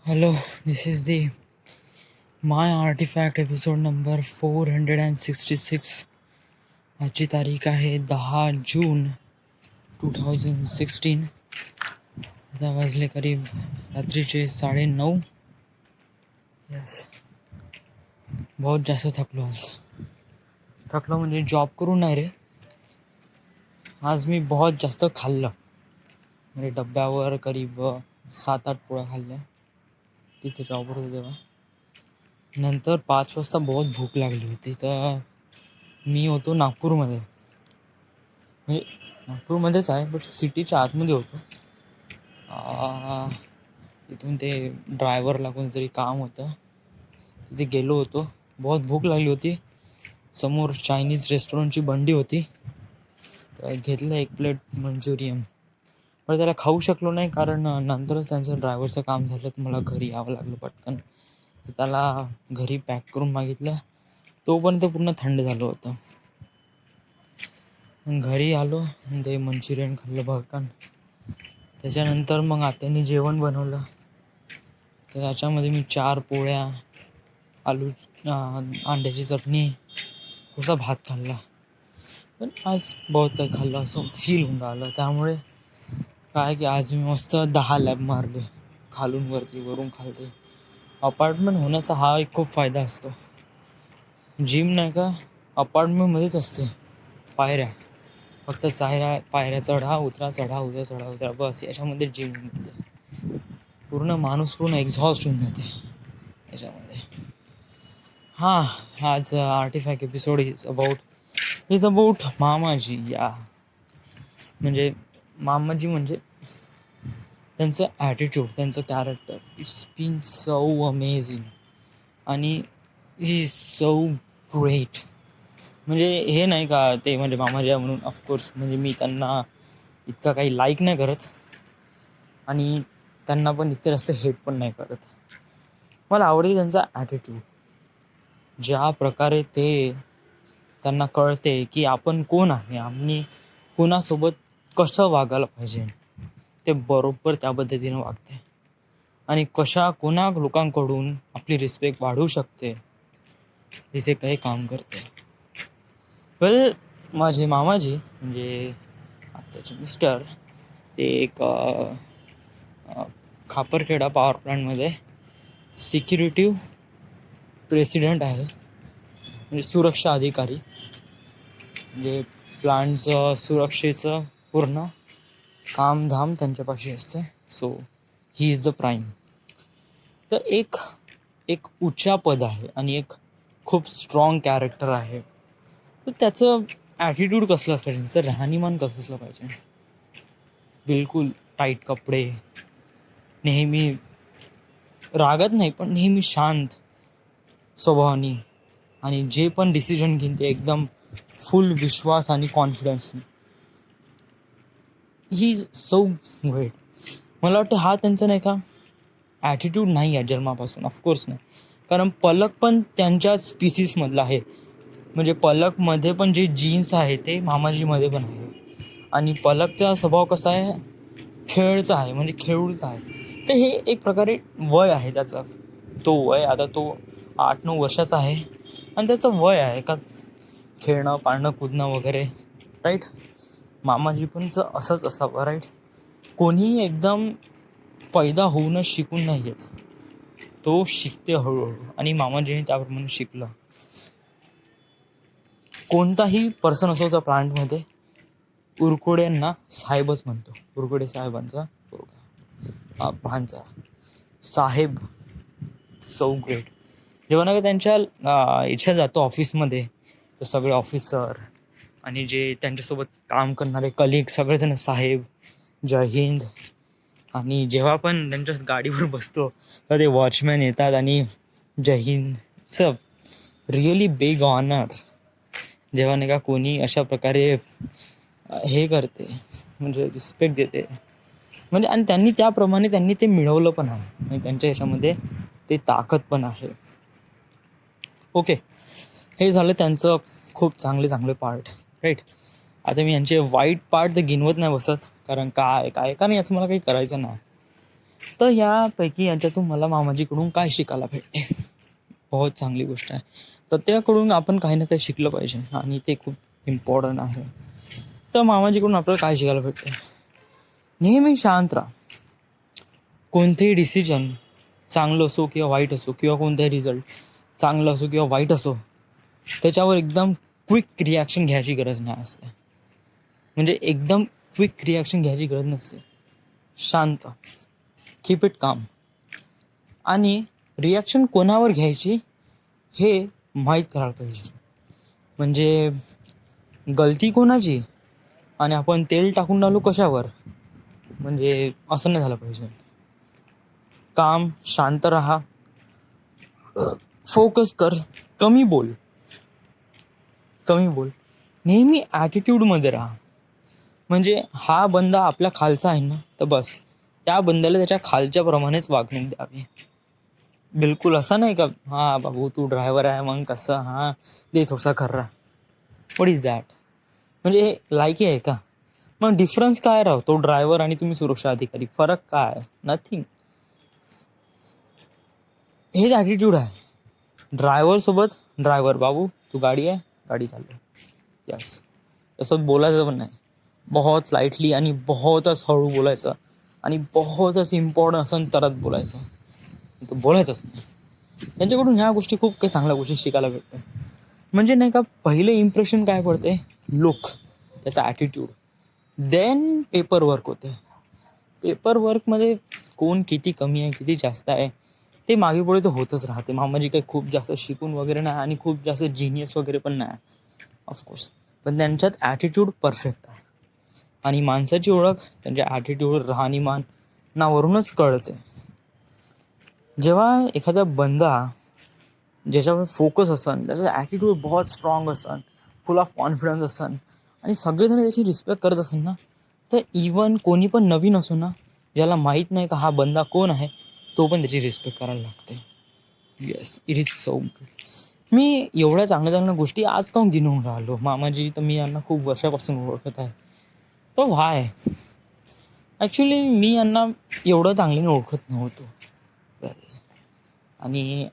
Hello, this is the My Artifact episode number 466. आजची तारीख आहे 10 जून 2016. आता वाजले करीब रात्रीचे 9:30. यस, बहुत जास्त थकलो आज. थकलो म्हणजे जॉब करून नाही रे. आज मी बहुत जास्त खाल्लं. म्हणजे डब्यावर करीब 7-8 पोळ्या खाल्ल्या तिथे जॉबवर होतो तेव्हा. नंतर 5 वाजता बहुत भूक लागली होती, तर मी होतो नागपूरमध्ये. म्हणजे नागपूरमध्येच आहे, बट सिटीच्या आतमध्ये होतो. तिथून ते ड्रायव्हरला कोणतरी काम होतं, तिथे गेलो होतो. बहुत भूक लागली होती. समोर चायनीज रेस्टॉरंटची बंडी होती, तर घेतलं 1 प्लेट मंचुरियन. पण त्याला खाऊ शकलो नाही, कारण नंतरच त्यांचं ड्रायव्हरचं काम झालं, तर मला घरी यावं लागलं पटकन. तर त्याला घरी पॅक करून मागितलं, तोपर्यंत पूर्ण थंड झालं होतं. घरी आलो, ते मंचुरियन खाल्लं भरकन. त्याच्यानंतर मग आत्याने जेवण बनवलं, तर त्याच्यामध्ये मी 4 पोळ्या, अंड्याची चटणी, थोडासा भात खाल्ला. पण आज बहुत काही खाल्लं असं फील होऊन राहिलं. त्यामुळे काय की आज मी मस्त 10 लॅब मारले, खालून वरती वरून खालते. अपार्टमेंट होण्याचा हा एक खूप फायदा असतो. जिम नाही का अपार्टमेंटमध्येच असते. पायऱ्या फक्त पायऱ्या चढा उतरा, चढा उतरा, चढा उतरा, बस याच्यामध्ये जिम होते. पूर्ण माणूस पूर्ण एक्झॉस्ट होऊन जाते याच्यामध्ये. आज आर्टिफॅक्ट एपिसोड इज अबाउट मामाजी. म्हणजे मामाजी म्हणजे त्यांचं ॲटिट्यूड, त्यांचं character, it's been so amazing आणि ही इज सो ग्रेट. म्हणजे हे नाही का ते म्हणजे मामाजी म्हणून ऑफकोर्स म्हणजे मी त्यांना इतका काही लाईक नाही करत आणि त्यांना पण इतकं जास्त हेट पण नाही करत. मला आवडते त्यांचा ॲटिट्यूड, ज्या प्रकारे त्यांना कळते की आपण कोण आहे, आम्ही कोणासोबत कसं वागायला पाहिजे, ते बरोबर त्या पद्धतीनं वागते आणि कोणा लोकांकडून आपली रिस्पेक्ट वाढू शकते तिथे काही काम करते. माझे मामाजी म्हणजे आत्ताचे मिस्टर, ते एक खापरखेडा पॉवर प्लांटमध्ये सिक्युरिटी प्रेसिडेंट आहे, म्हणजे सुरक्षा अधिकारी. म्हणजे प्लांटचं सुरक्षेचं पूर्ण कामधाम त्यांच्यापाशी असते. So he is the prime. तर एक उच्च पद आहे आणि एक खूप स्ट्रॉंग कॅरेक्टर आहे. तर त्याचं ॲटिट्यूड कसलं असलं पाहिजे, त्याचं राहणीमान कसं असलं पाहिजे. बिलकुल टाईट कपडे, नेहमी रागत नाही पण नेहमी शांत स्वभावानी, आणि जे पण डिसिजन घेईन ते एकदम फुल विश्वास आणि confidence. He is so great. मला वाटतं हा त्यांचा नाही का ॲटिट्यूड नाही आहे जन्मापासून, ऑफकोर्स नाही, कारण पलक पण त्यांच्याच स्पीसीसमधला आहे. म्हणजे पलकमध्ये पण जे जीन्स आहे ते मामाजीमध्ये पण आहे. आणि पलकचा स्वभाव कसा आहे, खेळता आहे, म्हणजे खेळूळता आहे. तर हे एक प्रकारे वय आहे त्याचं. तो वय आता तो 8-9 वर्षाचा आहे आणि त्याचं वय आहे का खेळणं पाळणं कूदणं वगैरे, राईट. मामाजी पणचं असंच असावं, राईट. कोणीही एकदम पैदा होऊनच शिकून नाही येत, तो शिकते हळूहळू, आणि मामाजीने त्याप्रमाणे शिकलं. कोणताही पर्सन असो त्या प्लांटमध्ये उरकुड्यांना साहेबच म्हणतो. उरकुडे साहेबांचा भांचा साहेब. So great. जेव्हा ना त्यांच्या इच्छा जातो ऑफिसमध्ये, तर सगळे ऑफिसर आणि जे त्यांच्यासोबत काम करणारे कलिग सगळेजण साहेब, जय हिंद. आणि जेव्हा पण त्यांच्या गाडीवर बसतो तर ते वॉचमॅन येतात आणि जय हिंद. सब रिअली बिग ऑनर जेव्हा नाही का कोणी अशा प्रकारे हे करते, म्हणजे रिस्पेक्ट देते. म्हणजे आणि त्यांनी ते मिळवलं पण आहे आणि त्यांच्या ह्याच्यामध्ये ते ताकद पण आहे. ओके, हे झालं त्यांचं खूप चांगले पार्ट, राईट. आता मी यांचे वाईट पार्ट तर गिनवत नाही बसत, कारण काय कारण याचं मला काही करायचं नाही. तर यापैकी यांच्यातून मला मामाजीकडून काय शिकायला भेटते, बहुत चांगली गोष्ट आहे. प्रत्येकाकडून आपण काही ना काही शिकलं पाहिजे आणि ते खूप इम्पॉर्टंट आहे. तर मामाजीकडून आपल्याला काय शिकायला भेटते, नेहमी शांत राहा. कोणतेही डिसिजन चांगलं असो किंवा वाईट असो, किंवा कोणताही रिझल्ट चांगलं असो किंवा वाईट असो, त्याच्यावर एकदम क्विक रिॲक्शन घ्यायची गरज नाही असते. म्हणजे एकदम क्विक रिॲक्शन घ्यायची गरज नसते. शांत, कीप इट काम. आणि रिॲक्शन कोणावर घ्यायची हे माहीत करायला पाहिजे. म्हणजे गलती कोणाची आणि आपण तेल टाकून आलो कशावर, म्हणजे असं नाही झालं पाहिजे. काम, शांत राहा, फोकस कर, कमी बोल. नेहमी ॲटिट्यूडमध्ये राहा. म्हणजे हा बंदा आपल्या खालचा आहे ना, तर बस त्या बंद्याला त्याच्या खालच्या प्रमाणेच वागणूक द्यावी. बिलकुल असं नाही का, हा बाबू तू ड्रायव्हर आहे मग कसं, हा दे थोडासा खर्रा, व्हॉट इज दॅट. म्हणजे हे लायकी आहे का? मग डिफरन्स काय राहतो ड्रायव्हर आणि तुम्ही सुरक्षा अधिकारी, फरक काय? नथिंग. हेच ॲटिट्यूड आहे. ड्रायव्हर सोबत ड्रायव्हर, बाबू तू गाडी आहे, गाडी चालव, यस. तसं बोलायचं पण नाही, बहुत लाईटली आणि बहुतच हळू बोलायचं आणि बहुतच इम्पॉर्टंट असं तरच बोलायचं, तो बोलायचंच नाही. त्यांच्याकडून ह्या गोष्टी खूप काही चांगल्या गोष्टी शिकायला भेटते. म्हणजे नाही का, पहिले इम्प्रेशन काय पडते, लुक, त्याचा ॲटिट्यूड, देन पेपर वर्क होते. पेपर वर्कमध्ये कोण किती कमी आहे किती जास्त आहे ते मागे पुढे तर होतच राहते. मामाजी काही खूप जास्त शिकून वगैरे नाही आणि खूप जास्त जिनियस वगैरे पण नाही ऑफकोर्स, पण त्यांच्यात ॲटिट्यूड परफेक्ट आहे. आणि माणसाची ओळख त्यांच्या ॲटिट्यूड, राहणीमान नावरूनच कळते. जेव्हा एखादा बंदा ज्याच्यावर फोकस असन, त्याचा ॲटिट्यूड बहुत स्ट्रॉंग असन, फुल ऑफ कॉन्फिडन्स असन आणि सगळेजण त्याची रिस्पेक्ट करत असेल ना, तर इवन कोणी पण नवीन असो ना, ज्याला माहीत नाही का हा बंदा कोण आहे, तो पण त्याची रिस्पेक्ट करायला लागते. Yes, it is so good. मी एवढ्या चांगल्या चांगल्या गोष्टी आज काहून गिनवून राहिलो. मामाजी तर मी यांना खूप वर्षापासून ओळखत आहे. तो व्हाय ॲक्च्युली मी यांना एवढं चांगल्याने ओळखत नव्हतो. आणि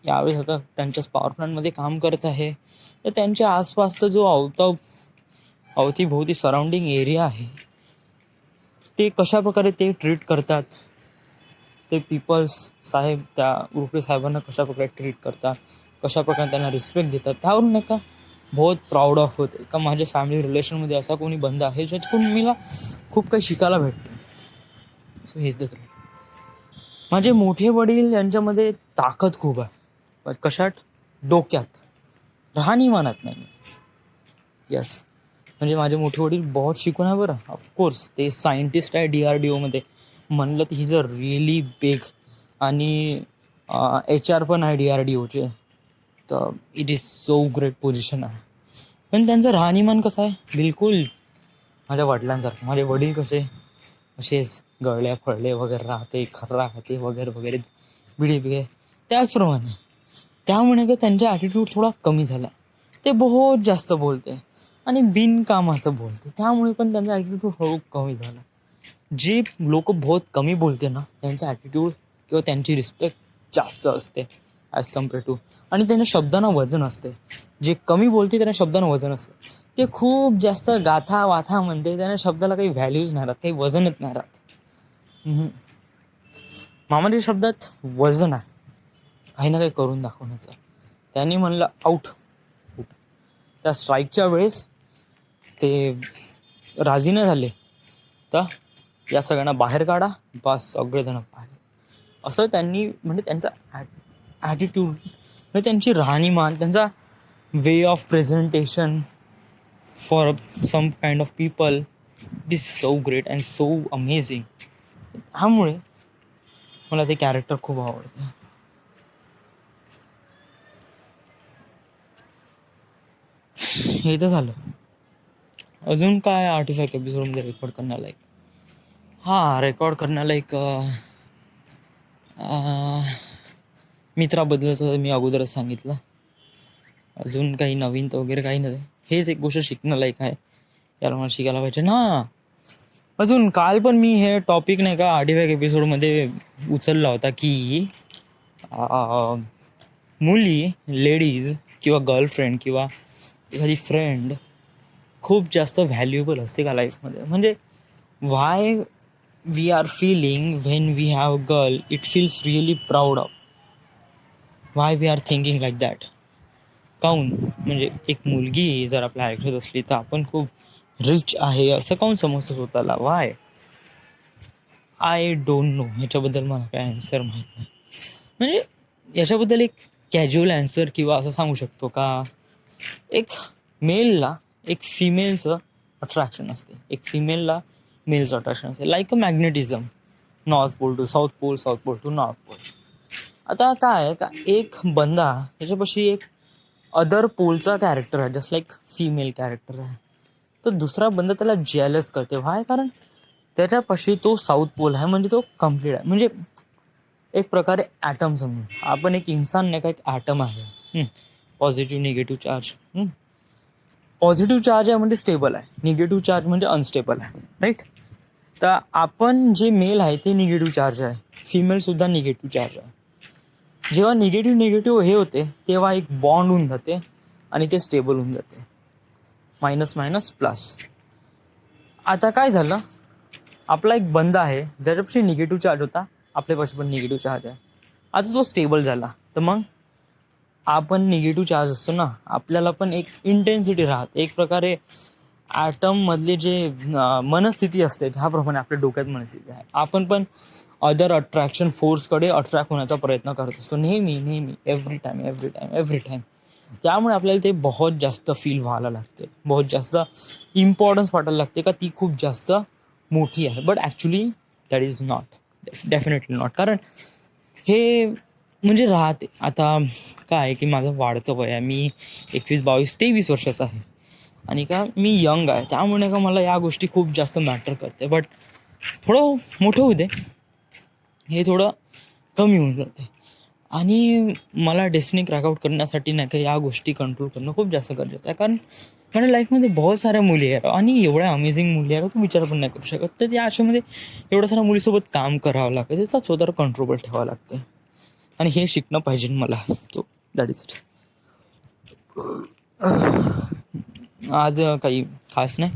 यावेळेस आता त्यांच्याच पॉवर प्लॅनमध्ये काम करत आहे, तर त्यांच्या आसपासचा जो अवतीभोवती सराउंडिंग एरिया आहे, ते कशाप्रकारे ते ट्रीट करतात, ते पीपल्स साहेब त्या उरुकडे साहेबांना कशाप्रकारे ट्रीट करतात, कशाप्रकारे त्यांना रिस्पेक्ट देतात, त्यावरून नाही का बहुत प्राऊड ऑफ होते का माझ्या फॅमिली रिलेशनमध्ये असा कोणी बंद आहे ज्याच्याकडून मला खूप काही शिकायला भेटते. सो हेच द ग्रेट. माझे मोठे वडील यांच्यामध्ये ताकद खूप आहे. कशात? डोक्यात, राहणीमानात नाही. यस, म्हणजे माझे मोठे वडील बहुत शिकून आहे बरं. ऑफकोर्स ते सायंटिस्ट आहे DRDOमध्ये. म्हणलं तर ही जर रिअली बिग आणि HR पण आहे DRDOचे, तर it is so great position आहे. पण त्यांचं राहणीमान कसं आहे, बिलकुल माझ्या वडिलांसारखं. माझे वडील कसे असेच गळल्या फळले वगैरे राहते, खर्रा खाते वगैरे वगैरे, बिडी बिगे, त्याचप्रमाणे. त्यामुळे का त्यांचा ॲटिट्यूड थोडा कमी झाला. ते बहुत जास्त बोलते आणि बिनकामाचं बोलते, त्यामुळे पण त्यांचा ॲटिट्यूड हळू कमी झाला. जे लोक बहुत कमी बोलते ना, त्यांचा ॲटिट्यूड किंवा त्यांची रिस्पेक्ट जास्त असते ॲज कम्पेअर टू, आणि त्यांच्या शब्दांना वजन असते. जे कमी बोलते त्यांना शब्दांना वजन असते. ते खूप जास्त गाथा वाथा म्हणते, त्यांना शब्दाला काही व्हॅल्यूज नाही राहत, काही वजनच नाही राहत. मामाच्या शब्दात वजन आहे, काही ना काही करून दाखवण्याचं. त्यांनी म्हणलं आऊट, त्या स्ट्राईकच्या वेळेस ते राजी नाही झाले, तर या सगळ्यांना बाहेर काढा, बस सगळेजण बाहेर, असं त्यांनी. म्हणजे त्यांचा ॲटिट्यूड, म्हणजे त्यांची राहणीमान, त्यांचा way of presentation for some kind of people, it is so great and so amazing. त्यामुळे मला ते कॅरेक्टर खूप आवडतं. हे तर झालं. अजून काय आर्टिफॅक्ट एपिसोडमध्ये रेकॉर्ड करण्याला एक, रेकॉर्ड करण्याला एक मित्राबद्दलचं मी अगोदरच सांगितलं. अजून काही नवीन तर वगैरे काही नाही. हेच एक गोष्ट शिकण्यालायक आहे, याला मला शिकायला पाहिजे ना. अजून काल पण मी हे टॉपिक नाही का 8व्या एपिसोडमध्ये उचलला होता की मुली, लेडीज किंवा गर्लफ्रेंड किंवा एखादी फ्रेंड खूप जास्त व्हॅल्युएबल असते का लाईफमध्ये. म्हणजे why we are feeling when we have girl it feels really proud of. Why we are thinking like that. काऊन म्हणजे एक मुलगी जर आपल्या ऐकत असली तर आपण खूप रिच आहे असं काऊन समजतो स्वतःला. Y I don't know. ह्याच्याबद्दल मला काय ॲन्सर माहीत नाही. म्हणजे याच्याबद्दल एक कॅज्युअल ॲन्सर किंवा असं सांगू शकतो का, एक मेलला एक फिमेलचं अट्रॅक्शन असते, एक फिमेलला मेलचं अट्रॅक्शन असते, like a magnetism. North pole to south pole, south pole to north pole. आता काय आहे का, एक बंदा त्याच्यापाशी एक अदर पोलचा कॅरेक्टर आहे, जस्ट लाईक फिमेल कॅरेक्टर आहे, तर दुसरा बंदा त्याला जेलस करते. व्हाय? कारण त्याच्यापाशी तो साऊथ पोल आहे, म्हणजे तो कम्प्लीट आहे. म्हणजे एक प्रकारे ॲटम समजून, आपण एक इन्सान नाही का, एक ॲटम आहे. Positive negative charge. Positive charge आहे म्हणजे स्टेबल आहे, निगेटिव्ह चार्ज म्हणजे अनस्टेबल आहे, राईट. तर आपण जे मेल आहे ते निगेटिव्ह चार्ज आहे, फिमेलसुद्धा निगेटिव्ह चार्ज आहे. जेव्हा निगेटिव्ह निगेटिव्ह हे होते तेव्हा एक बॉन्ड होऊन जाते आणि ते स्टेबल होऊन जाते, मायनस मायनस प्लस. आता काय झालं, आपला एक बंदा आहे ज्याच्यापाशी निगेटिव्ह चार्ज होता, आपल्यापाशी पण निगेटिव्ह चार्ज आहे. आता तो स्टेबल झाला तर मग आपण निगेटिव्ह चार्ज असतो ना, आपल्याला पण एक इंटेन्सिटी राहते. एक प्रकारे ॲटममधले जे मनस्थिती असते त्याप्रमाणे आपल्या डोक्यात मनस्थिती आहे. आपण पण अदर अट्रॅक्शन फोर्सकडे अट्रॅक्ट होण्याचा प्रयत्न करत असतो नेहमी नेहमी, एव्हरी टाईम. त्यामुळे आपल्याला ते बहुत जास्त फील व्हायला लागते, बहुत जास्त इम्पॉर्टन्स वाटायला लागते का ती खूप जास्त मोठी आहे. But actually that is not, definitely not. कारण हे म्हणजे राहते. आता काय आहे की माझं वाढतं वय आहे, मी 21, 22, 23 वर्षाचा आहे आणि का मी यंग आहे, त्यामुळे का मला या गोष्टी खूप जास्त मॅटर करते. बट थोडं मोठं होऊ दे, हे थोडं कमी होऊन जाते. आणि मला डेस्टिनी क्रॅकआउट करण्यासाठी नाही का या गोष्टी कंट्रोल करणं खूप जास्त गरजेचं आहे. कारण माझ्या लाईफमध्ये बहुत साऱ्या मुली आहेत आणि एवढ्या अमेझिंग मुली आहेत तू विचार पण नाही करू शकत. तर त्या अशामध्ये एवढ्या साऱ्या मुलीसोबत काम करावं लागतं, त्याचा स्वतःवर कंट्रोल ठेवावं लागतं आणि हे शिकणं पाहिजे मला. तो दॅट इज इट. आज काही खास नाही,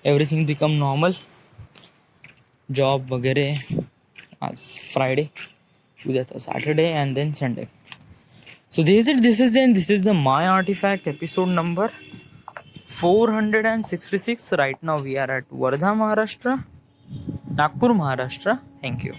एव्हरीथिंग बिकम नॉर्मल. जॉब वगैरे. आज फ्रायडे, उद्याचा Saturday and then Sunday. So this is the My Artifact episode number 466. Right now we are at Wardha, Maharashtra, Nagpur, Maharashtra. Thank you.